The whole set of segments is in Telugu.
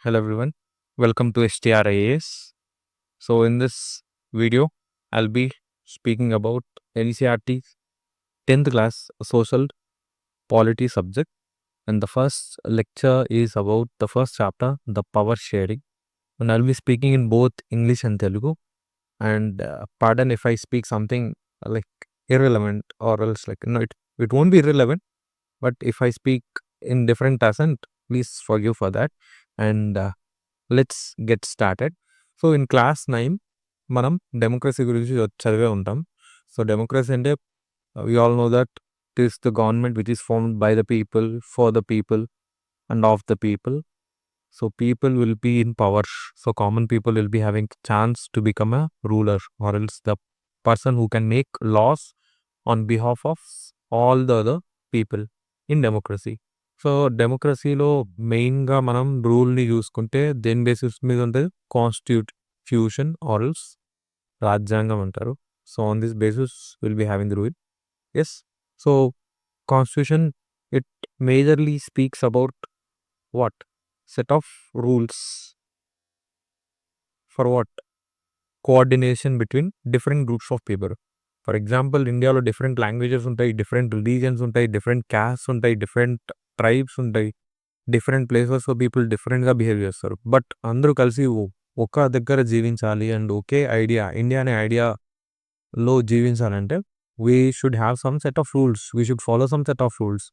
Hello everyone, welcome to STRIAS. So in this video, I'll be speaking about NCERT 10th class social polity subject, and the first lecture is about the first chapter, the power sharing, and I'll be speaking in both English and Telugu. And pardon if I speak something like irrelevant or else it won't be irrelevant, but if I speak in different accent, please forgive for that. And let's get started. So in class 9, మనం డెమోక్రసీ గురించి చదివే ఉంటాం. సో డెమోక్రసీ అంటే we all know that it is the government which is formed by the people, for the people, and of the people. So people will be in power. So common people will be having chance to become a ruler, or else the person who can make laws on behalf of all the other people in democracy. So డెమోక్రసీలో మెయిన్గా మనం రూల్ని చూసుకుంటే దేని బేసిస్ మీద ఉంటుంది, కాన్స్టిట్యూషన్ ఆర్ఎల్స్ రాజ్యాంగం అంటారు. So on this basis will be having the rule. Yes, so constitution it majorly speaks about what set of rules for what coordination between different groups of people. For example ఇండియాలో డిఫరెంట్ లాంగ్వేజెస్ ఉంటాయి, డిఫరెంట్ రిలీజియన్స్ ఉంటాయి, డిఫరెంట్ క్యాస్ట్ ఉంటాయి, డిఫరెంట్ ట్రైబ్స్ ఉంటాయి, డిఫరెంట్ ప్లేసెస్లో పీపుల్ డిఫరెంట్గా బిహేవ్ చేస్తారు. బట్ అందరూ కలిసి ఒక దగ్గర జీవించాలి అండ్ ఒకే ఐడియా, ఇండియా అనే ఐడియాలో జీవించాలంటే we should have some set of rules, we should follow some set of rules.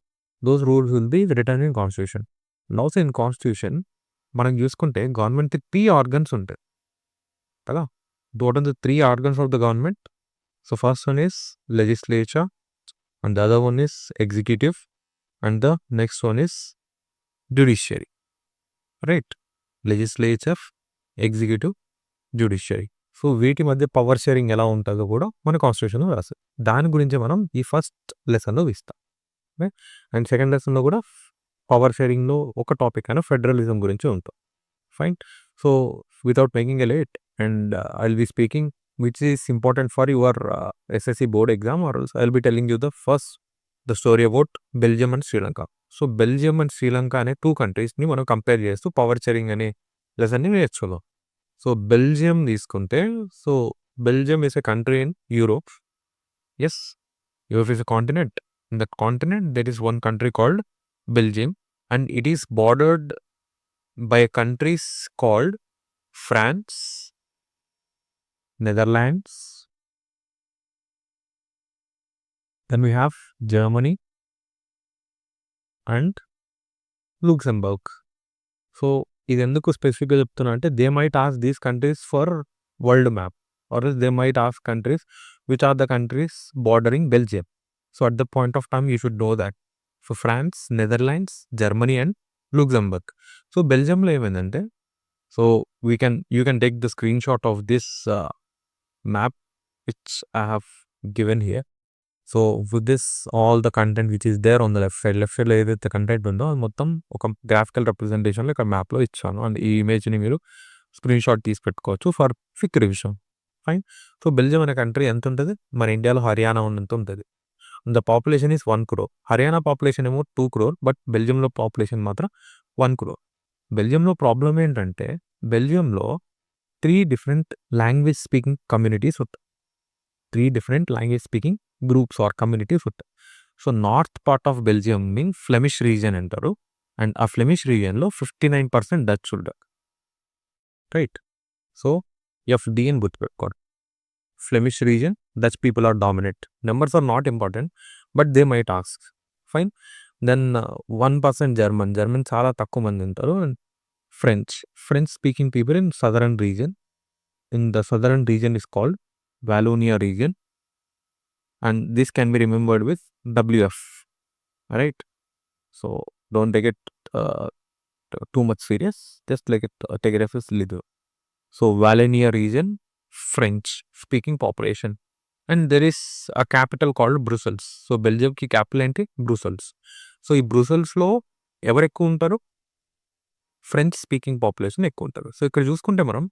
Those rules will be written in constitution. Also in constitution మనం చూసుకుంటే గవర్నమెంట్కి 3 ఆర్గన్స్ ఉంటాయి కదా. What are the 3 organs of the government? So first one is legislature, and the other one is executive, and the next one is judiciary. Right? Legislature, executive, judiciary. So వీటి మధ్య పవర్ షేరింగ్ ఎలా ఉంటుందో కూడా మన కాన్స్టిట్యూషన్లో రాస్తారు. దాని గురించి మనం ఈ ఫస్ట్ లెసన్లో ఇస్తాం. అండ్ సెకండ్ లెసన్లో కూడా పవర్ షేరింగ్లో ఒక టాపిక్ అయినా ఫెడరలిజం గురించి ఉంటాం. Fine. So without making a late, and I will be speaking which is important for your SSC board exam, or else I'll be telling you the story about Belgium and Sri Lanka. So Belgium and Sri Lanka అనే 2 countries ని మనం కంపేర్ చేస్తూ పవర్ షేరింగ్ అనే లెసన్ని నేర్చుకుందాం. సో బెల్జియం తీసుకుంటే, so Belgium is a country in Europe. Yes, Europe is a continent. In that continent there is one country called Belgium, and it is bordered by countries called France, Netherlands, then we have Germany and Luxembourg. So ఇది ఎందుకు స్పెసిఫిక్గా చెప్తున్నా అంటే they might ask these countries for world map, or they might ask countries which are the countries bordering Belgium. So at the point of time you should know that. So France, Netherlands, Germany and Luxembourg. So బెల్జియంలో ఏమైందంటే, so you can take the screenshot of this map which I have given here. So with this, all the content which is there on the left side లో ఏదైతే కంటెంట్ ఉందో అది మొత్తం ఒక గ్రాఫికల్ రిప్రజెంటేషన్లో ఇక్కడ మ్యాప్లో ఇచ్చాను. అండ్ ఈ ఇమేజ్ని మీరు స్క్రీన్ షాట్ తీసి పెట్టుకోవచ్చు for quick revision. Fine. So Belgium అనే కంట్రీ ఎంత ఉంటుంది? మన ఇండియాలో హర్యానా ఉన్నంత ఉంటుంది. The population is 1 crore. Haryana population ఏమో 2 crore, బట్ బెల్జియంలో పాపులేషన్ మాత్రం 1 crore. బెల్జియంలో ప్రాబ్లం ఏంటంటే, బెల్జియంలో 3 different language speaking communities ఉంటాయి. 3 different language speaking groups or communities ఉంటాయి. So north part of Belgium mean Flemish region అంటారు. అండ్ ఆ ఫ్లెమిష్ రీజియన్లో 59% డచ్ ఉంటారు. రైట్. సో FDN గుర్తుపెట్టుకోండి. Flemish region, Dutch people are dominate. Numbers are not important, but they might ask. Fine. Then 1% German చాలా తక్కువ మంది ఉంటారు. And French speaking people in southern region. In the southern region is called Wallonia region, and this can be remembered with WF. Right? So don't take it too much serious. Just take it as a little. So Wallonia region, French speaking population, and there is a capital called Brussels. So Belgium ki capital ఏంటి? Brussels. సో ఈ బ్రూసెల్స్లో ఎవరు ఎక్కువ ఉంటారు? ఫ్రెంచ్ స్పీకింగ్ పాపులేషన్ ఎక్కువ ఉంటారు. సో ఇక్కడ చూసుకుంటే మనం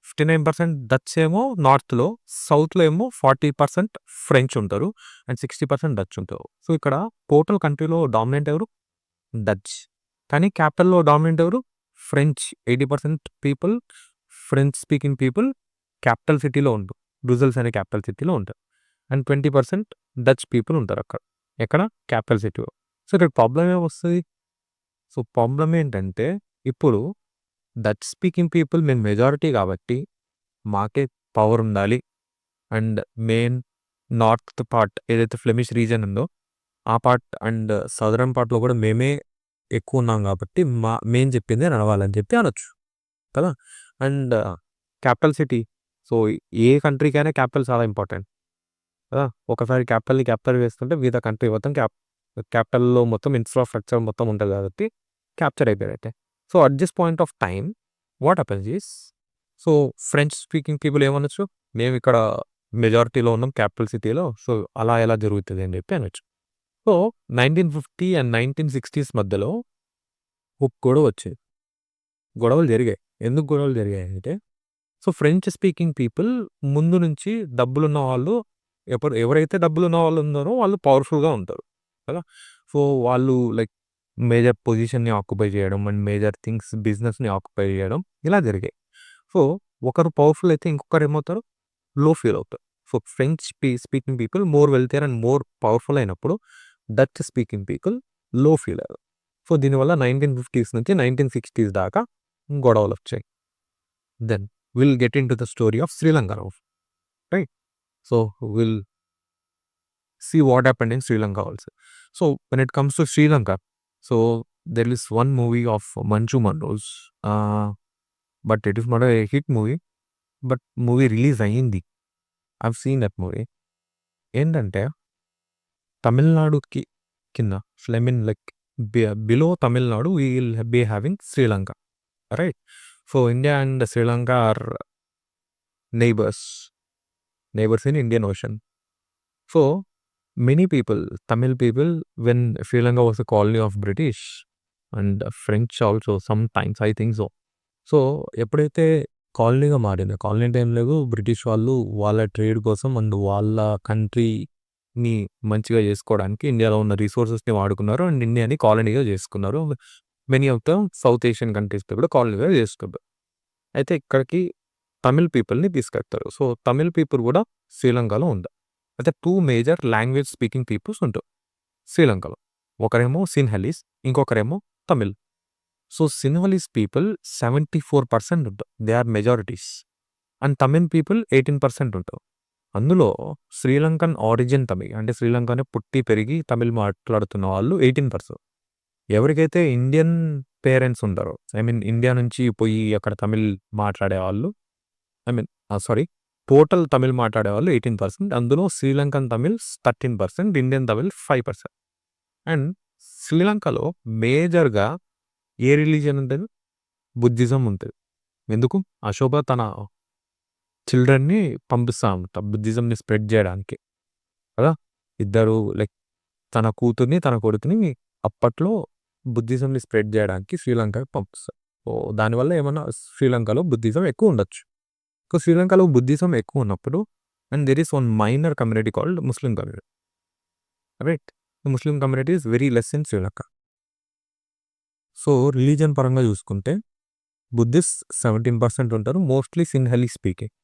59% డచ్ ఏమో నార్త్లో, సౌత్లో ఏమో 40% ఫ్రెంచ్ ఉంటారు అండ్ 60% డచ్ ఉంటారు. సో ఇక్కడ టోటల్ కంట్రీలో డామినెంట్ ఎవరు? డచ్. కానీ క్యాపిటల్లో డామినెంట్ ఎవరు? French 80% people French speaking people capital సిటీలో ఉంటారు. బ్రుజెల్స్ అనే క్యాపిటల్ సిటీలో ఉంటారు. అండ్ 20% డచ్ పీపుల్ ఉంటారు అక్కడ. ఎక్కడ? క్యాపిటల్ సిటీలో. సో ఇక్కడ ప్రాబ్లం ఏమొస్తుంది? సో ప్రాబ్లం ఏంటంటే ఇప్పుడు డచ్ స్పీకింగ్ పీపుల్ మేము మెజారిటీ కాబట్టి మాకే పవర్ ఉండాలి. అండ్ మెయిన్ నార్త్ పార్ట్ ఏదైతే ఫ్లెమిష్ రీజన్ ఉందో ఆ పార్ట్ అండ్ సదరన్ పార్ట్లో కూడా మేమే ఎక్కువ ఉన్నాం కాబట్టి మేము చెప్పిందే నడవాలని చెప్పి అనొచ్చు కదా. అండ్ క్యాపిటల్ సిటీ, సో ఏ కంట్రీకైనా క్యాపిటల్ చాలా ఇంపార్టెంట్ కదా. ఒకసారి క్యాపిటల్ వేస్తుంటే మిగతా కంట్రీ మొత్తం క్యాపిటల్లో మొత్తం ఇన్ఫ్రాస్ట్రక్చర్ మొత్తం ఉంటుంది కాబట్టి క్యాప్చర్ అయిపోయారైతే. So at this point of time what happens is, so French speaking people ఏమనొచ్చు, మేము ఇక్కడ మెజారిటీలో ఉన్నాం క్యాపిటల్ సిటీలో, సో అలా ఎలా జరుగుతుంది అని చెప్పి అనొచ్చు. సో 1950 అండ్ 1960s మధ్యలో ఒక గొడవ వచ్చేది. గొడవలు జరిగాయి. ఎందుకు గొడవలు జరిగాయి అంటే, సో ఫ్రెంచ్ స్పీకింగ్ పీపుల్ ముందు నుంచి డబ్బులున్న వాళ్ళు ఎవరైతే డబ్బులున్న వాళ్ళు ఉన్నారో వాళ్ళు పవర్ఫుల్గా ఉంటారు కదా. సో వాళ్ళు లైక్ మేజర్ పొజిషన్ని ఆక్యుపై చేయడం అండ్ మేజర్ థింగ్స్ బిజినెస్ని ఆక్యుపై చేయడం ఇలా జరిగాయి. సో ఒకరు పవర్ఫుల్ అయితే ఇంకొకరు ఏమవుతారు, లో ఫీల్ అవుతారు. So French speaking people more wealthier and more powerful అయినప్పుడు Dutch speaking people low feel అయ్యారు. సో దీనివల్ల 1950s నుంచి 1960s దాకా గొడవలు వచ్చాయి. Then will get into the story of Sri Lanka now, right. So will see what happened in Sri Lanka also. So when it comes to Sri Lanka, so there is one movie of Manju Manrose, but it is not a hit movie, but movie release అయ్యింది. I've seen that movie. ఏంటంటే తమిళనాడుకి కింద ఫ్లెమిన్ like below Tamil Nadu we will be having Sri Lanka, right? So India and Sri Lanka are neighbors in Indian Ocean. So many people, Tamil people, when Sri Lanka was a colony of British and French also sometimes, I think so. So ఎప్పుడైతే కాలనీగా మారిందో, కాలనీ టైంలో బ్రిటిష్ వాళ్ళు వాళ్ళ ట్రేడ్ కోసం అండ్ వాళ్ళ కంట్రీని మంచిగా చేసుకోవడానికి ఇండియాలో ఉన్న రిసోర్సెస్ని వాడుకున్నారు అండ్ ఇండియాని కాలనీగా చేసుకున్నారు. Many of the south Asian కంట్రీస్లో కూడా కాలనీగా చేసుకుంటారు. అయితే ఇక్కడికి తమిళ్ పీపుల్ని తీసుకెళ్తారు. సో తమిళ్ పీపుల్ కూడా శ్రీలంకలో ఉంది. అయితే 2 మేజర్ లాంగ్వేజ్ స్పీకింగ్ పీపుల్స్ ఉంటారు శ్రీలంకలో. ఒకరేమో సిన్హలీస్, ఇంకొకరేమో తమిళ్. సో సిన్హలీస్ పీపుల్ 74% ఉంటారు, they are majorities. And Tamil people 18% ఉంటారు. అందులో శ్రీలంకన్ ఆరిజిన్ తమిళ్ అంటే శ్రీలంకనే పుట్టి పెరిగి తమిళ్ మాట్లాడుతున్న వాళ్ళు 18%. ఎవరికైతే ఇండియన్ పేరెంట్స్ ఉంటారో, ఐ మీన్ ఇండియా నుంచి పోయి అక్కడ తమిళ్ మాట్లాడే వాళ్ళు, టోటల్ తమిళ్ మాట్లాడేవాళ్ళు 18%. అందులో Sri Lankan Tamil 13%, Indian Tamil 5%. And శ్రీలంకలో మేజర్గా ఏ రిలీజియన్ ఉంటుంది? బుద్ధిజం ఉంటుంది. ఎందుకు? అశోక తన చిల్డ్రన్ని పంపిస్తా ఉంటా బుద్ధిజంని స్ప్రెడ్ చేయడానికి కదా. ఇద్దరు లైక్ తన కూతుర్ని తన కొడుకుని అప్పట్లో బుద్ధిజంని స్ప్రెడ్ చేయడానికి శ్రీలంకకి పంపిస్తారు. సో దానివల్ల ఏమన్నా శ్రీలంకలో బుద్ధిజం ఎక్కువ ఉండొచ్చు. సో శ్రీలంకలో బుద్ధిజం ఎక్కువ ఉన్నప్పుడు and there is one minor community called Muslim community, right. Muslim community is very less in Sri Lanka. So religion పరంగా చూసుకుంటే బుద్ధిస్ట్ 17% ఉంటారు, మోస్ట్లీ సిన్హలీ స్పీకింగ్.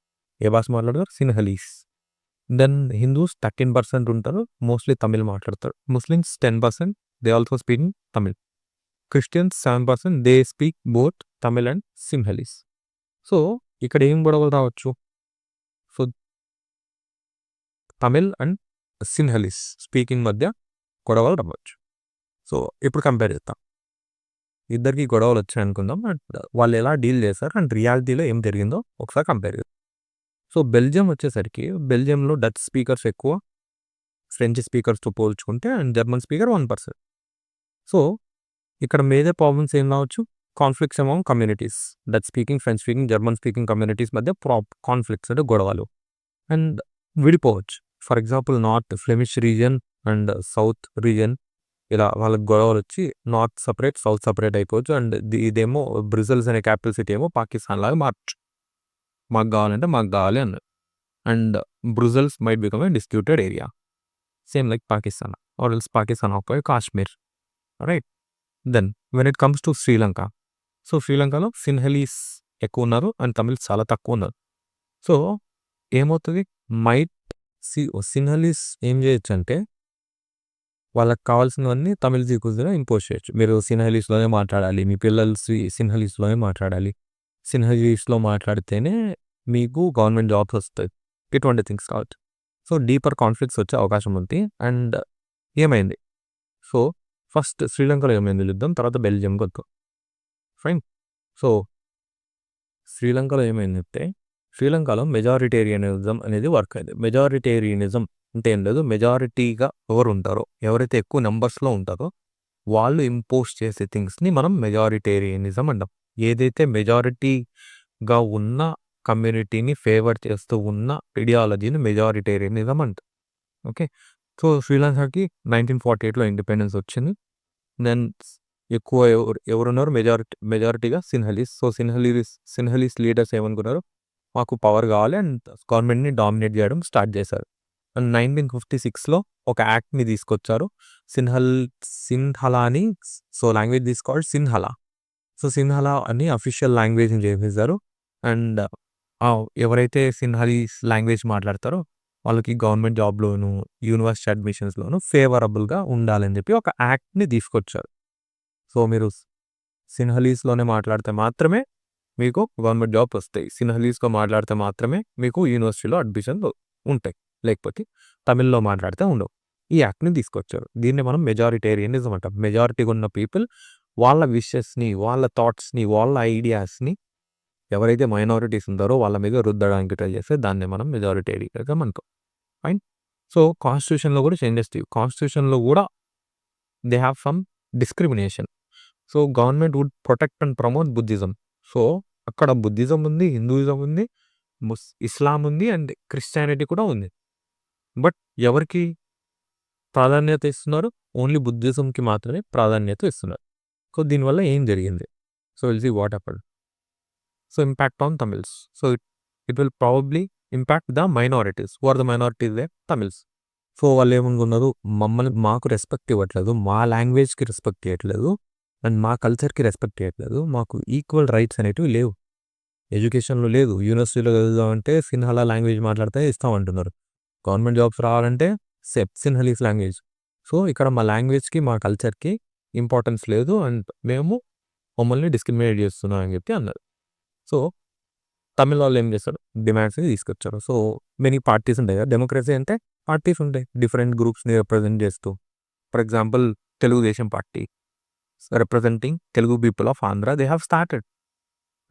ఏ భాష మాట్లాడతారు? సిన్హలీస్. దెన్ హిందూస్ 13% ఉంటారు, మోస్ట్లీ తమిళ్ మాట్లాడతారు. Muslims 10%, they also speaking Tamil. Christians 7%, they speak both Tamil and Sinhalese. So ఇక్కడ ఏం గొడవలు రావచ్చు? So Tamil and Sinhalese speaking మధ్య గొడవలు రావచ్చు. సో ఇప్పుడు కంపేర్ చేస్తాం, ఇద్దరికి గొడవలు వచ్చాయి అనుకుందాం అండ్ వాళ్ళు ఎలా డీల్ చేస్తారు అండ్ రియాలిటీలో ఏం జరిగిందో ఒకసారి కంపేర్ చేద్దాం. సో బెల్జియం వచ్చేసరికి బెల్జియంలో డచ్ స్పీకర్స్ ఎక్కువ ఫ్రెంచ్ స్పీకర్స్తో పోల్చుకుంటే అండ్ జర్మన్ స్పీకర్ 1%. సో ఇక్కడ మేజర్ ప్రాబ్లమ్స్ ఏం రావచ్చు? Conflicts among communities, Dutch speaking, French speaking, German speaking communities మధ్య కాన్ఫ్లిక్ట్స్ అంటే గొడవలు అండ్ విడిపోవచ్చు. For example north Flemish region and south region ఇలా వాళ్ళకి గొడవలు వచ్చి నార్త్ సపరేట్, సౌత్ సపరేట్ అయిపోవచ్చు. అండ్ ఇదేమో బ్రుజెల్స్ అనే క్యాపిటల్ సిటీ ఏమో పాకిస్తాన్ లాగా మార్చు, మాకు కావాలంటే మాకు కావాలి అన్నది. And Brussels might become a disputed area, same like Pakistan or else Pakistan occupy Kashmir, right. Then when it comes to Sri Lanka, so శ్రీలంకలో సిన్హలీస్ ఎక్కువ ఉన్నారు అండ్ తమిళ్ చాలా తక్కువ ఉన్నారు. సో ఏమవుతుంది, సిన్హలీస్ ఏం చేయొచ్చు అంటే వాళ్ళకి కావాల్సినవన్నీ తమిళ్ జీకులుగా ఇంపోజ్ చేయొచ్చు. మీరు సిన్హలీస్లోనే మాట్లాడాలి, మీ పిల్లలు సిన్హలీస్లోనే మాట్లాడాలి, సిన్హలీస్లో మాట్లాడితేనే మీకు గవర్నమెంట్ జాబ్స్ వస్తాయి, ఇటువంటి థింగ్స్ కావచ్చు. సో డీపర్ కాన్ఫ్లిక్ట్స్ వచ్చే అవకాశం ఉంది. అండ్ ఏమైంది, సో ఫస్ట్ శ్రీలంకలో ఏమైంది యుద్ధం, తర్వాత బెల్జియంకి వద్దాం. ఫైన్. సో శ్రీలంకలో ఏమైందంటే శ్రీలంకలో మెజారిటేరియనిజం అనేది వర్క్ అయింది. మెజారిటేరియనిజం అంటే ఏం లేదు, మెజారిటీగా ఎవరు ఉంటారో, ఎవరైతే ఎక్కువ నెంబర్స్లో ఉంటారో వాళ్ళు ఇంపోజ్ చేసే థింగ్స్ని మనం మెజారిటేరియనిజం అంటాం. ఏదైతే మెజారిటీగా ఉన్న కమ్యూనిటీని ఫేవర్ చేస్తూ ఉన్న ఐడియాలజీని మెజారిటేరియనిజం అంటాం. ఓకే. సో శ్రీలంకకి 1948లో ఇండిపెండెన్స్ వచ్చింది. దెన్ ఎక్కువ ఎవరున్నారు, మెజారిటీగా సిన్హలీస్. సో సిన్హలీస్ లీడర్స్ ఏమనుకున్నారు, మాకు పవర్ కావాలి అండ్ గవర్నమెంట్ని డామినేట్ చేయడం స్టార్ట్ చేశారు. అండ్ 1956లో ఒక యాక్ట్ని తీసుకొచ్చారు, సిన్హలాని. సో లాంగ్వేజ్ తీసుకోవాలి సిన్హలా. సో సిన్హలా అని అఫీషియల్ లాంగ్వేజ్ని చేసేసారు. అండ్ ఎవరైతే సిన్హలీస్ లాంగ్వేజ్ మాట్లాడతారో వాళ్ళకి గవర్నమెంట్ జాబ్లోను, యూనివర్సిటీ అడ్మిషన్స్లోను ఫేవరబుల్గా ఉండాలని చెప్పి ఒక యాక్ట్ని తీసుకొచ్చారు. సో మీరు సిన్హలీస్లోనే మాట్లాడితే మాత్రమే మీకు గవర్నమెంట్ జాబ్స్ వస్తాయి, సిన్హలీస్లో మాట్లాడితే మాత్రమే మీకు యూనివర్సిటీలో అడ్మిషన్స్ ఉంటాయి, లేకపోతే తమిళ్లో మాట్లాడితే ఉండవు. ఈ యాక్ట్ని తీసుకొచ్చారు. దీన్ని మనం మెజారిటేరియనిజం అంటాం. మెజారిటీగా ఉన్న పీపుల్ వాళ్ళ విషెస్ని, వాళ్ళ థాట్స్ని, వాళ్ళ ఐడియాస్ని ఎవరైతే మైనారిటీస్ ఉంటారో వాళ్ళ మీద రుద్దడానికి ట్రై చేస్తే దాన్ని మనం మెజారిటేరియనిజం అంటాం. ఫైన్. సో కాన్స్టిట్యూషన్లో కూడా చేంజెస్, కాన్స్టిట్యూషన్లో కూడా they have some discrimination. So government would protect and promote Buddhism. So అక్కడ బుద్ధిజం ఉంది, హిందూయిజం ఉంది, ఇస్లాం ఉంది అండ్ క్రిస్టియానిటీ కూడా ఉంది. బట్ ఎవరికి ప్రాధాన్యత ఇస్తున్నారు, ఓన్లీ బుద్ధిజంకి మాత్రమే ప్రాధాన్యత ఇస్తున్నారు. సో దీనివల్ల ఏం జరిగింది, so will see what happened. So impact on Tamils. So it will probably impact the minorities. Who are the minorities they Tamils. So వాళ్ళు ఏమనుకున్నారు, మాకు రెస్పెక్ట్ ఇవ్వట్లేదు, మా లాంగ్వేజ్కి రెస్పెక్ట్ ఇవ్వట్లేదు అండ్ మా కల్చర్కి రెస్పెక్ట్ ఇవ్వట్లేదు, మాకు ఈక్వల్ రైట్స్ అనేటివి లేవు, ఎడ్యుకేషన్లో లేదు, యూనివర్సిటీలో చదువుదామంటే సిన్హలా లాంగ్వేజ్ మాట్లాడితే ఇస్తామంటున్నారు, గవర్నమెంట్ జాబ్స్ రావాలంటే సిన్హలీస్ లాంగ్వేజ్. సో ఇక్కడ మా లాంగ్వేజ్కి మా కల్చర్కి ఇంపార్టెన్స్ లేదు అండ్ మమ్మల్ని డిస్క్రిమినేట్ చేస్తున్నాం అని చెప్పి అన్నారు. సో తమిళ వాళ్ళు ఏం చేస్తారు, డిమాండ్స్ని తీసుకొచ్చారు. సో మెనీ పార్టీస్ ఉంటాయి కదా, డెమోక్రసీ అంటే పార్టీస్ ఉంటాయి డిఫరెంట్ గ్రూప్స్ని రిప్రజెంట్ చేస్తూ. For example Telugu Desam party representing Telugu people of Andhra, they have started.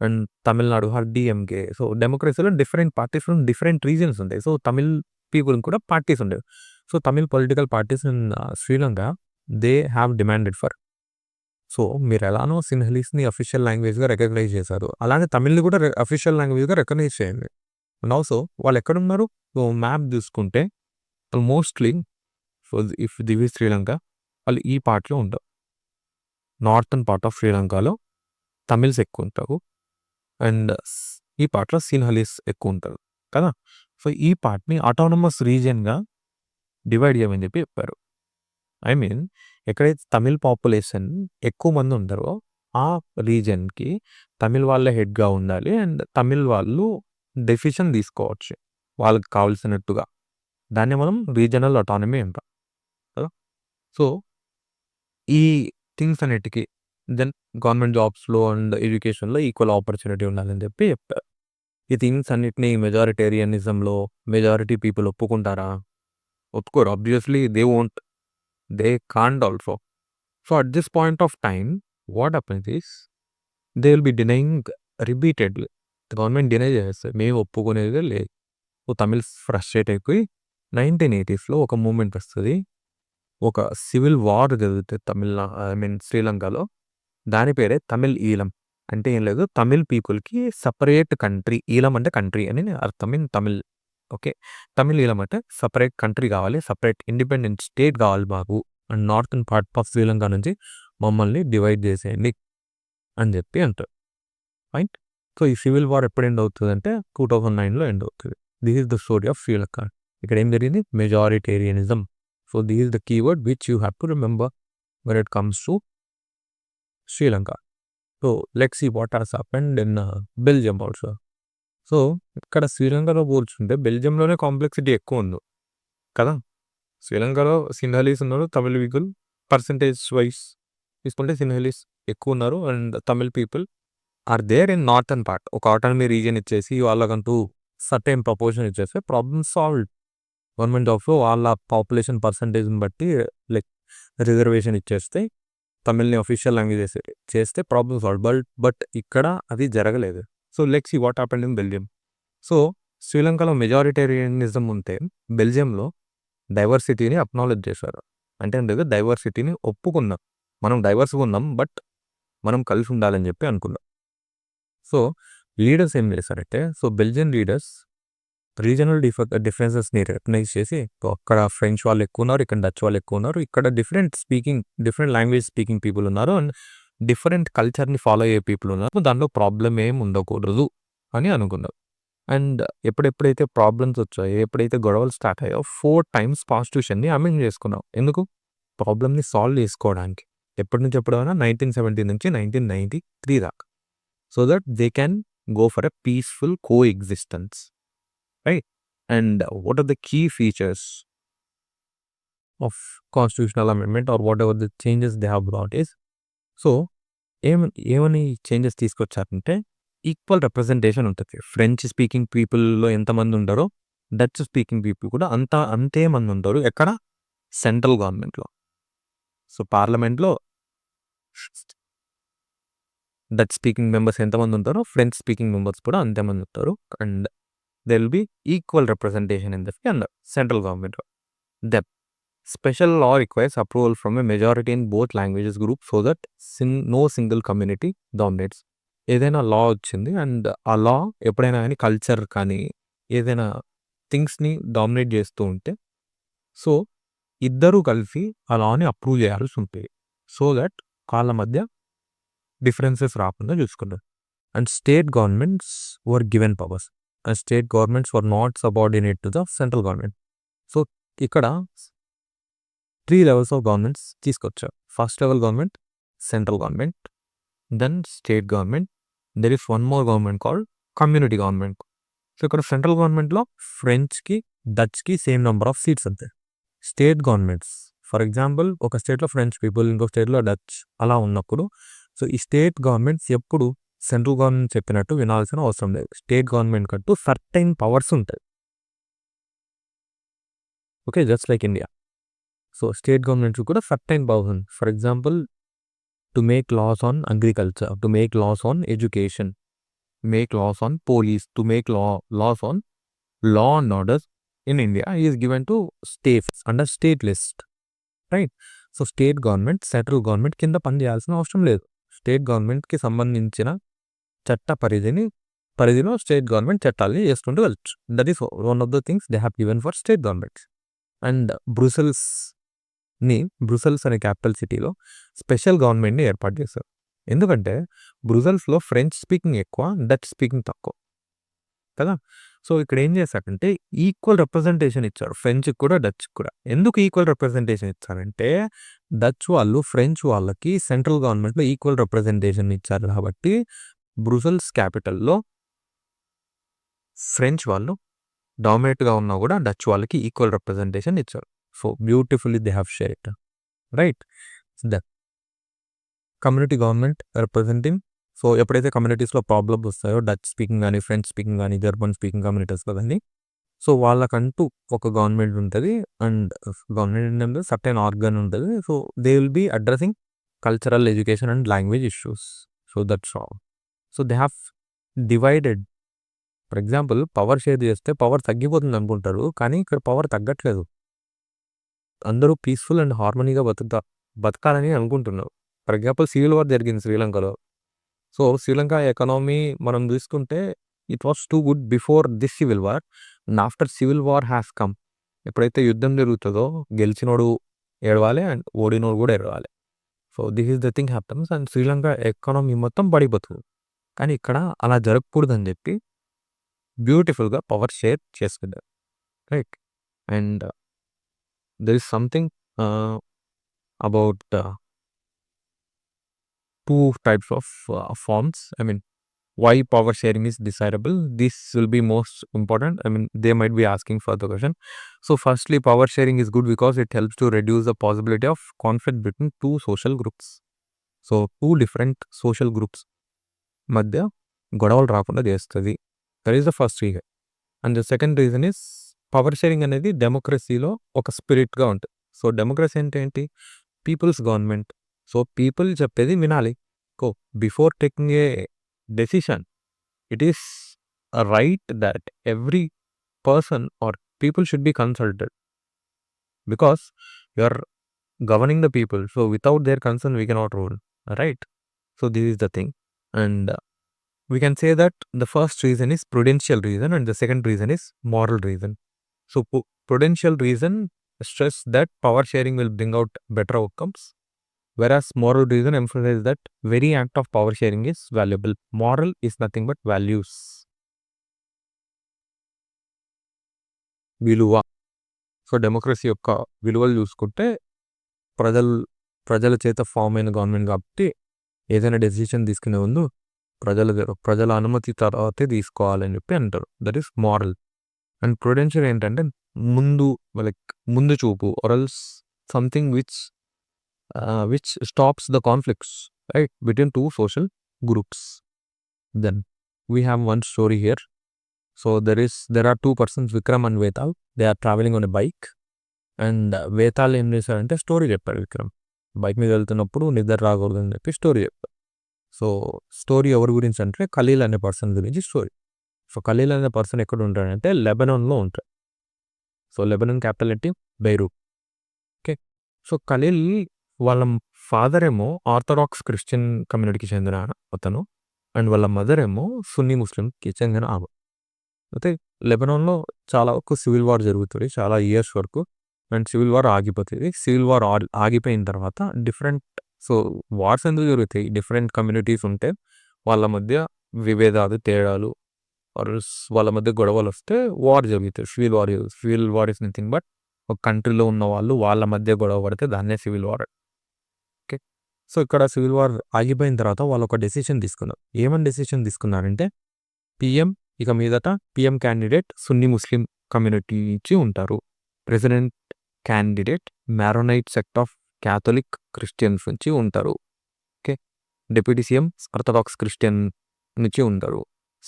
And Tamil Nadu have DMK. So democracy different parties from different regions ఉంటాయి. సో తమిళ్ పీపుల్ కూడా పార్టీస్ ఉండేవి. So Tamil political parties in Sri Lanka they have demanded for. So మీరు ఎలానో సిన్హలీస్ని అఫీషియల్ లాంగ్వేజ్గా రికగ్నైజ్ చేశారు, అలానే తమిళ్ని కూడా అఫీషియల్ లాంగ్వేజ్గా రికగ్నైజ్ చేయండి. అండ్ ఆల్సో వాళ్ళు ఎక్కడున్నారు, సో మ్యాప్ చూసుకుంటే మోస్ట్లీ ఇఫ్ దివి శ్రీలంక వాళ్ళు ఈ పార్ట్లో ఉంటారు. నార్థన్ పార్ట్ ఆఫ్ శ్రీలంకలో తమిళ్స్ ఎక్కువ ఉంటారు అండ్ ఈ పార్ట్లో సిన్హలీస్ ఎక్కువ ఉంటారు కదా. సో ఈ పార్ట్ని ఆటోనమస్ రీజియన్గా డివైడ్ చేయమని చెప్పి చెప్పారు. ఐ మీన్ ఎక్కడైతే తమిళ్ పాపులేషన్ ఎక్కువ మంది ఉంటారో ఆ రీజియన్కి తమిళ్ వాళ్ళే హెడ్గా ఉండాలి అండ్ తమిళ్ వాళ్ళు డెసిషన్ తీసుకోవచ్చు వాళ్ళకి కావాల్సినట్టుగా. దాన్ని మనం రీజనల్ ఆటోనమీ అంటాం కదా. సో ఈ థింగ్స్ అన్నిటికీ దెన్ గవర్నమెంట్ జాబ్స్లో అండ్ ఎడ్యుకేషన్లో ఈక్వల్ ఆపర్చునిటీ ఉండాలని చెప్పి చెప్పారు. ఈ థింగ్స్ అన్నిటినీ మెజారిటేరియనిజంలో మెజారిటీ పీపుల్ ఒప్పుకుంటారా, ఒప్పుకోరు. Obviously they can't also. So at this point of time what happens is they will be denying repeatedly. Government deny చేస్తారు, మేము ఒప్పుకునేదే లేదు. సో తమిళ్ ఫ్రస్ట్రేట్ అయిపోయి 1980స్లో ఒక మూమెంట్ వస్తుంది, ఒక సివిల్ వార్ జరుగుతుంది శ్రీలంకలో. దాని పేరే తమిళ్ ఈలం. అంటే ఏం లేదు, తమిళ్ పీపుల్కి సపరేట్ కంట్రీ, ఈలం అంటే కంట్రీ అని అర్థం ఇన్ తమిళ్. ఓకే, తమిళ్ ఈలం అంటే సపరేట్ కంట్రీ కావాలి, సపరేట్ ఇండిపెండెంట్ స్టేట్ కావాలి మాకు and northern part of Sri Lanka నుంచి మమ్మల్ని డివైడ్ చేసేయండి అని చెప్పి అంటారు. రైట్. సో ఈ సివిల్ వార్ ఎప్పుడు ఎండ్ అవుతుంది అంటే 2009లో ఎండ్ అవుతుంది. This is the story of Sri Lanka. ఇక్కడ ఏం జరిగింది, మెజారిటేరియనిజం. So this is the keyword which you have to remember when it comes to Sri Lanka. So let's see what has happened in Belgium also. So ఇక్కడ శ్రీలంకలో పోల్చుంటే బెల్జియంలోనే కాంప్లెక్సిటీ ఎక్కువ ఉంది కదా. శ్రీలంకలో సింహలీస్ ఉన్నారు, తమిళ్ పీపుల్ పర్సంటేజ్ వైజ్ తీసుకుంటే సింహలీస్ ఎక్కువ ఉన్నారు and Tamil people are there in northern part. ఒక ఆటోనమీ రీజియన్ ఇచ్చేసి వాళ్ళకంటూ సర్టెన్ ప్రపోర్షన్ ఇచ్చేస్తే ప్రాబ్లమ్ సాల్వ్డ్. గవర్నమెంట్ ఆఫ్ వాళ్ళ పాపులేషన్ పర్సంటేజ్ని బట్టి లైక్ రిజర్వేషన్ ఇచ్చేస్తే తమిళ్ని అఫీషియల్ లాంగ్వేజ్ చేస్తే ప్రాబ్లమ్ సాల్వ్. బట్ ఇక్కడ అది జరగలేదు. So let's see what happened in Belgium. So శ్రీలంకలో మెజారిటేరియనిజం ఉంటే బెల్జియంలో డైవర్సిటీని అక్నాలెడ్జ్ చేశారు. అంటే డైవర్సిటీని ఒప్పుకున్నాం. మనం డైవర్స్గా ఉన్నాం బట్ మనం కలిసి ఉండాలని చెప్పి అనుకున్నాం. సో లీడర్స్ ఏం చేశారంటే, సో బెల్జియన్ లీడర్స్ రీజనల్ డిఫరెన్సెస్ని రికగ్నైజ్ చేసి, అక్కడ ఫ్రెంచ్ వాళ్ళు ఎక్కువ ఉన్నారు, ఇక్కడ డచ్ వాళ్ళు ఎక్కువ ఉన్నారు, ఇక్కడ డిఫరెంట్ లాంగ్వేజ్ స్పీకింగ్ పీపుల్ ఉన్నారు అండ్ డిఫరెంట్ కల్చర్ని ఫాలో అయ్యే పీపుల్ ఉన్నారు. దానిలో ప్రాబ్లం ఏం ఉండకూడదు అని అనుకున్నారు. అండ్ ఎప్పుడైతే ప్రాబ్లమ్స్ వచ్చాయో, ఎప్పుడైతే గొడవలు స్టార్ట్ అయ్యాయో 4 times కాన్స్టిట్యూషన్ని అమెండ్ చేసుకున్నాం. ఎందుకు? ప్రాబ్లమ్ని సాల్వ్ చేసుకోవడానికి. ఎప్పటి నుంచి ఎప్పుడైనా 1970 నుంచి 1993 దాకా. So that they can go for a peaceful coexistence, right? And what are the key features of constitutional amendment or whatever the changes they have brought is, so ఏమని చేంజెస్ తీసుకొచ్చారంటే ఈక్వల్ రిప్రజెంటేషన్ ఉంటుంది. ఫ్రెంచ్ స్పీకింగ్ పీపుల్లో ఎంతమంది ఉంటారో డచ్ స్పీకింగ్ పీపుల్ కూడా అంతే మంది ఉంటారు. ఎక్కడ? సెంట్రల్ గవర్నమెంట్లో. సో పార్లమెంట్లో డచ్ స్పీకింగ్ మెంబర్స్ ఎంతమంది ఉంటారో ఫ్రెంచ్ స్పీకింగ్ మెంబర్స్ కూడా అంతేమంది ఉంటారు. And there will be equal representation in the central government. The special law requires approval from a majority in both languages group so that no single community dominates. ఏదైనా లా వచ్చింది అండ్ ఆ లా ఎప్పుడైనా కానీ కల్చర్ కానీ ఏదైనా థింగ్స్ని డామినేట్ చేస్తూ ఉంటే సో ఇద్దరూ కలిసి ఆ లాని అప్రూవ్ చేయాల్సి ఉంటుంది. సో దట్ వాళ్ళ మధ్య డిఫరెన్సెస్ రాకుండా చూసుకుంటారు. And state governments were given powers. And state governments were not subordinate to the central government. So ఇక్కడ 3 levels of governments తీసుకొచ్చారు. First level government, central government, then state government. There is one more government called community government. So ఇక్కడ సెంట్రల్ గవర్నమెంట్లో ఫ్రెంచ్కి డచ్కి సేమ్ నెంబర్ ఆఫ్ సీట్స్ అంతే. స్టేట్ గవర్నమెంట్స్ ఫర్ ఎగ్జాంపుల్ ఒక స్టేట్లో ఫ్రెంచ్ పీపుల్, ఇంకో స్టేట్లో డచ్ అలా ఉన్నప్పుడు సో ఈ స్టేట్ గవర్నమెంట్స్ ఎప్పుడు సెంట్రల్ గవర్నమెంట్ చెప్పినట్టు వినాల్సిన అవసరం లేదు. స్టేట్ గవర్నమెంట్ కంటూ సర్టైన్ పవర్స్ ఉంటాయి. Okay, just like India. So state governments కూడా సర్టైన్ పవర్స్ ఉంది. For example to make laws on agriculture, to make laws on education, make laws on police, to make laws on law and orders in India is given to states under state list, right? So state government central government కింద పనిచేయాల్సిన అవసరం లేదు. స్టేట్ గవర్నమెంట్కి సంబంధించిన చట్ట పరిధిలో స్టేట్ గవర్నమెంట్ చట్టాలని చేసుకుంటూ వెళ్ళచ్చు. That is one of the things they have given for state governments. And Brussels అనే క్యాపిటల్ సిటీలో స్పెషల్ గవర్నమెంట్ని ఏర్పాటు చేశారు. ఎందుకంటే బ్రుసెల్స్లో ఫ్రెంచ్ స్పీకింగ్ ఎక్కువ, డచ్ స్పీకింగ్ తక్కువ కదా. సో ఇక్కడ ఏం చేశారంటే ఈక్వల్ రిప్రజెంటేషన్ ఇచ్చారు ఫ్రెంచ్కి కూడా డచ్కి కూడా. ఎందుకు ఈక్వల్ రిప్రజెంటేషన్ ఇచ్చారంటే డచ్ వాళ్ళు ఫ్రెంచ్ వాళ్ళకి సెంట్రల్ గవర్నమెంట్లో ఈక్వల్ రిప్రజెంటేషన్ ఇచ్చారు కాబట్టి బ్రుసెల్స్ క్యాపిటల్లో ఫ్రెంచ్ వాళ్ళు డామినేట్గా ఉన్నా కూడా డచ్ వాళ్ళకి ఈక్వల్ రిప్రజెంటేషన్ ఇచ్చారు. So beautifully they have shared, right? The community government representing. So ఎప్పుడైతే కమ్యూనిటీస్లో ప్రాబ్లమ్స్ వస్తాయో డచ్ స్పీకింగ్ కానీ ఫ్రెంచ్ స్పీకింగ్ కానీ జర్మన్ స్పీకింగ్ కమ్యూనిటీస్లో కానీ సో వాళ్ళకంటూ ఒక గవర్నమెంట్ ఉంటుంది అండ్ గవర్నమెంట్ సర్టెన్ ఆర్గన్ ఉంటుంది. So they will be addressing cultural, education and language issues. So that's all. So they have divided. For example power share చేస్తే పవర్ తగ్గిపోతుంది అనుకుంటారు, కానీ ఇక్కడ పవర్ తగ్గట్లేదు. అందరూ పీస్ఫుల్ అండ్ హార్మనీగా బతకాలని అనుకుంటున్నారు. ఫర్ ఎగ్జాంపుల్ సివిల్ వార్ జరిగింది శ్రీలంకలో. సో శ్రీలంక ఎకనామీ మనం చూసుకుంటే it was too good before this civil war and after civil war has come. ఎప్పుడైతే యుద్ధం జరుగుతుందో గెలిచినోడు ఏడవాలి అండ్ ఓడినోడు కూడా ఏడవాలి. So this is the thing happens and Sri Lanka economy మొత్తం పడిపోతుంది. కానీ ఇక్కడ అలా జరగకూడదని చెప్పి బ్యూటిఫుల్గా పవర్ షేర్ చేసుకుంటారు, right? And there is something about two types of forms. I mean, why power sharing is desirable? This will be most important. I mean, they might be asking for the question. So, firstly, power sharing is good because it helps to reduce the possibility of conflict between two social groups. So, two different social groups మధ్య గొడవలు రాకుండా చేస్తుంది. That is the first reason. And the second reason is power sharing అనేది డెమోక్రసీలో ఒక స్పిరిట్గా ఉంటుంది. సో డెమోక్రసీ అంటే ఏంటి? Peoples government. సో పీపుల్ చెప్పేది వినాలి. Before taking a decision, it is a right that every person or people should be consulted because you are governing the people. So without their concern we cannot rule, right? So this is the thing. And we can say that the first reason is prudential reason and the second reason is moral reason. So prudential reason stress that power sharing will bring out better outcomes, whereas moral reason emphasizes that very act of power sharing is valuable. Moral is nothing but values. విలువ. సో డెమోక్రసీ యొక్క విలువలు చూసుకుంటే ప్రజల చేత ఫామ్ అయిన గవర్నమెంట్ కాబట్టి ఏదైనా డెసిషన్ తీసుకునే ముందు ప్రజల అనుమతి తర్వాతే తీసుకోవాలని చెప్పి అంటారు. That is moral. And prudential ఏంటంటే ముందు చూపు, or else something which stops the conflicts, right, between two social groups. Then we have one story here. So there are two persons, Vikram and Vetal. They are traveling on a bike. And Vetal ఏం చేశారంటే స్టోరీ చెప్పారు. విక్రమ్ బైక్ మీద వెళ్తున్నప్పుడు నిద్ర రాకూడదని చెప్పి స్టోరీ చెప్పారు. సో స్టోరీ ఎవరి గురించి అంటే ఖలీల్ అనే పర్సన్ గురించి స్టోరీ. సో ఖలీల్ అనే పర్సన్ ఎక్కడ ఉంటాడంటే లెబనాన్లో ఉంటాడు. సో లెబనాన్ క్యాపిటల్ ఏంటి? బెయిరూట్. ఓకే. సో ఖలీల్ వాళ్ళ ఫాదర్ ఏమో ఆర్థడాక్స్ క్రిస్టియన్ కమ్యూనిటీకి చెందిన అతను, అండ్ వాళ్ళ మదర్ ఏమో సున్నీ ముస్లింకి చెందిన ఆమె. అయితే లెబనాన్లో చాలా వరకు సివిల్ వార్ జరుగుతుంది చాలా ఇయర్స్ వరకు. అండ్ సివిల్ వార్ ఆగిపోతుంది. సివిల్ వార్ ఆగిపోయిన తర్వాత సో వార్స్ ఎందుకు జరుగుతాయి? డిఫరెంట్ కమ్యూనిటీస్ ఉంటే వాళ్ళ మధ్య విభేదాలు, తేడాలు, వాళ్ళ మధ్య గొడవలు వస్తే వార్ జరుగుతాయి. Civil war is nothing but ఒక కంట్రీలో ఉన్న వాళ్ళు వాళ్ళ మధ్య గొడవ పడితే దాన్నే సివిల్ వార్. ఓకే. సో ఇక్కడ సివిల్ వార్ ఆగిపోయిన తర్వాత వాళ్ళు ఒక డెసిషన్ తీసుకున్నారు. ఏమని డెసిషన్ తీసుకున్నారంటే ఇక మీదట PM candidate Sunni Muslim community నుంచి ఉంటారు. President candidate Maronite sect of Catholic Christians నుంచి ఉంటారు. Okay. Deputy CM orthodox Christian నుంచి ఉంటారు.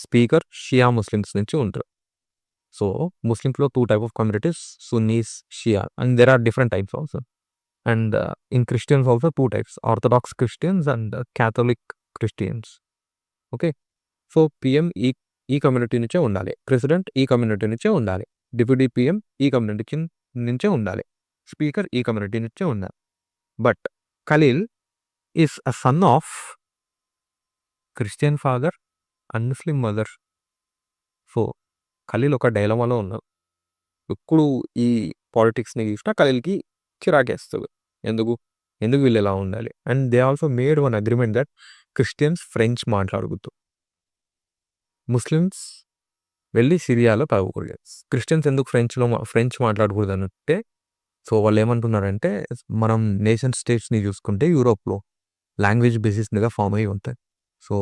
స్పీకర్ షియా ముస్లిమ్స్ నుంచి ఉంటారు. సో ముస్లిమ్స్లో two type of communities, Sunnis, Shia, and there are different types also. And in Christians also two types, orthodox Christians and Catholic Christians. Okay. So PM ఈ కమ్యూనిటీ నుంచే ఉండాలి, ప్రెసిడెంట్ ఈ కమ్యూనిటీ నుంచే ఉండాలి, డిప్యూటీ పిఎం ఈ కమ్యూనిటీ నుంచే ఉండాలి, స్పీకర్ ఈ కమ్యూనిటీ నుంచే ఉండాలి. But Khalil is a son of Christian father and Muslim mother. So Khalil ఒక డైలమాలో ఉన్నారు. ఎప్పుడు ఈ పాలిటిక్స్ని చూసినా ఖలీల్కి చిరాకేస్తుంది. ఎందుకు వీళ్ళు ఎలా ఉండాలి? And they also made one agreement that Christians French మాట్లాడకూడదు, ముస్లిమ్స్ వెళ్ళి సిరియాలో తాగకూడదు. క్రిస్టియన్స్ ఎందుకు ఫ్రెంచ్ మాట్లాడకూడదు అంటే, సో వాళ్ళు ఏమంటున్నారంటే మనం నేషన్ స్టేట్స్ని చూసుకుంటే యూరోప్లో లాంగ్వేజ్ బేసిస్ మీద ఫామ్ అయ్యి ఉంటాయి. సో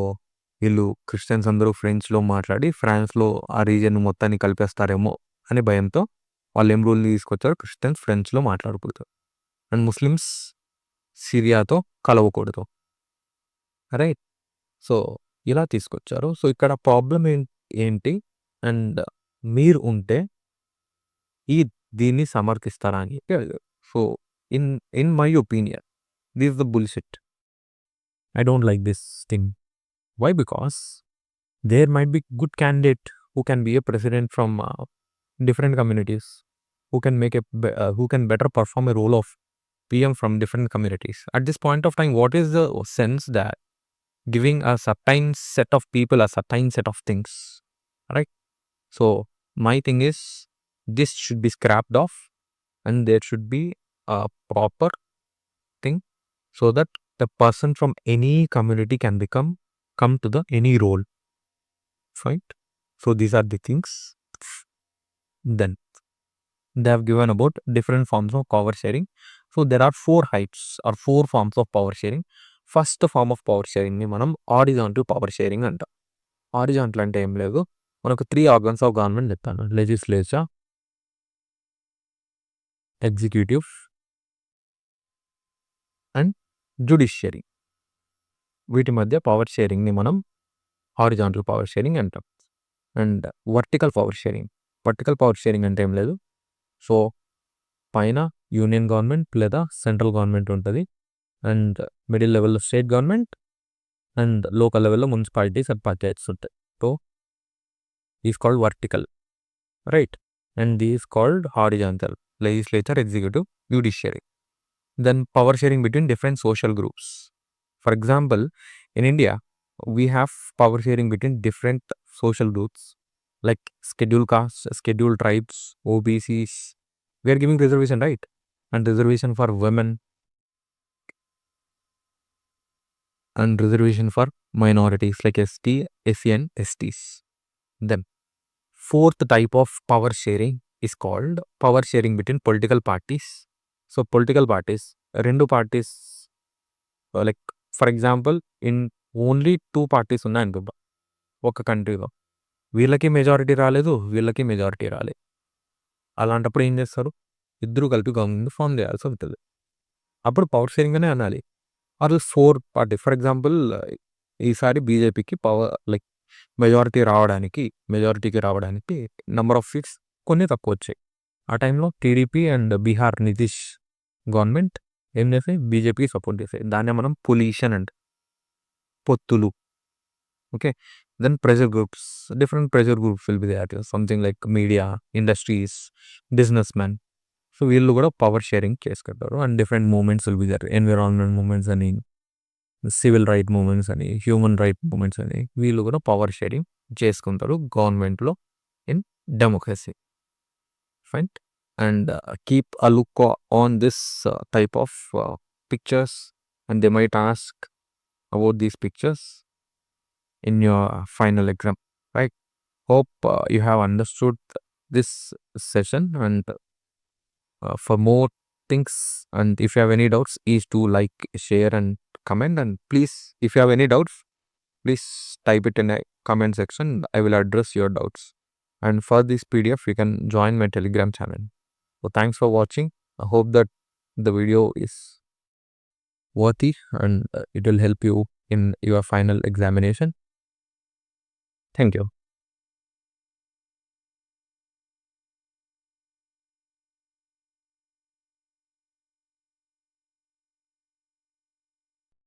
వీళ్ళు క్రిస్టియన్స్ అందరూ ఫ్రెంచ్లో మాట్లాడి ఫ్రాన్స్లో ఆ రీజియన్ మొత్తాన్ని కలిపేస్తారేమో అనే భయంతో వాళ్ళు ఏం రూల్ని తీసుకొచ్చారు, క్రిస్టియన్స్ ఫ్రెంచ్లో మాట్లాడకూడదు అండ్ ముస్లిమ్స్ సిరియాతో కలవకూడదు, రైట్? సో ఇలా తీసుకొచ్చారు. సో ఇక్కడ ప్రాబ్లం ఏంటి? అండ్ మీరు ఉంటే దీన్ని సమర్థిస్తారా అని చెప్పి. So in my opinion this is the bullshit. I don't like this thing. Why? Because there might be good candidate who can be a president from different communities, who can better perform a role of PM from different communities. At this point of time, what is the sense that giving a certain set of people a certain set of things, right? So my thing is this should be scrapped off and there should be a proper thing so that the person from any community can come to the any role, right? So these are the things. Then they have given about different forms of power sharing. So there are 4 heights or 4 forms of power sharing. First form of power షేరింగ్ని మనం హారిజాంటల్ పవర్ షేరింగ్ అంటాం. హారిజాంటల్ అంటే ఏం లేదు, మనకు 3 ఆర్గన్స్ ఆఫ్ గవర్నమెంట్ చెప్తాను: లెజిస్లేచర్, ఎగ్జిక్యూటివ్ అండ్ జ్యుడిషియరీ. వీటి మధ్య పవర్ షేరింగ్ని మనం హారిజాంటల్ పవర్ షేరింగ్ అంటాం. అండ్ వర్టికల్ పవర్ షేరింగ్ అంటే ఏం లేదు, సో పైన యూనియన్ గవర్నమెంట్ లేదా సెంట్రల్ గవర్నమెంట్ ఉంటుంది, అండ్ మిడిల్ లెవెల్లో స్టేట్ గవర్నమెంట్, అండ్ లోకల్ లెవెల్లో మున్సిపాలిటీస్ అండ్ పంచాయత్స్ ఉంటాయి. So is called vertical, right? And these called horizontal: legislature, executive, judiciary. Then power sharing between different social groups. For example, in India, we have power sharing between different social groups like scheduled castes, scheduled tribes, OBCs. We are giving reservation, right? And reservation for women and reservation for minorities like ST, SC and STs. Then fourth type of power sharing is called power sharing between political parties. So political parties, రెండు parties, like for example, in only 2 parties ఉన్నాయనుకో ఒక కంట్రీలో, వీళ్ళకి మెజారిటీ రాలేదు, వీళ్ళకి మెజారిటీ రాలేదు. అలాంటప్పుడు ఏం చేస్తారు? ఇద్దరు కలిపి గవర్నమెంట్ ఫామ్ చేయాల్సి ఉంటుంది. అప్పుడు పవర్ షేరింగ్ అనే అనాలి. ఆర్ 4 పార్టీ, ఫర్ ఎగ్జాంపుల్ ఈసారి బీజేపీకి పవర్ లైక్ మెజారిటీకి రావడానికి నెంబర్ ఆఫ్ సీట్స్ కొన్ని తక్కువ వచ్చాయి. ఆ టైంలో టీడీపీ అండ్ బీహార్ నితీష్ గవర్నమెంట్ ఏం చేసాయి? బీజేపీకి సపోర్ట్ చేసాయి. దాన్నే మనం పొలిషన్ అండ్ పొత్తులు. Okay, then pressure groups, different pressure groups will be there, something like media, industries, businessmen. So వీళ్ళు కూడా పవర్ షేరింగ్ చేసుకుంటారు. And different movements will be there, environment movements అని, సివిల్ రైట్ మూమెంట్స్ అని, హ్యూమన్ రైట్ మూమెంట్స్ అని, వీళ్ళు కూడా పవర్ షేరింగ్ చేసుకుంటారు గవర్నమెంట్లో in democracy. Fine. And keep a look on this type of pictures, and they might ask about these pictures in your final exam, right? Hope you have understood this session, and for more things, and if you have any doubts, please do like, share and comment. And please, if you have any doubts, please type it in a comment section. I will address your doubts. And for this PDF, you can join my Telegram channel. So thanks for watching. I hope that the video is worthy and it will help you in your final examination. Thank you.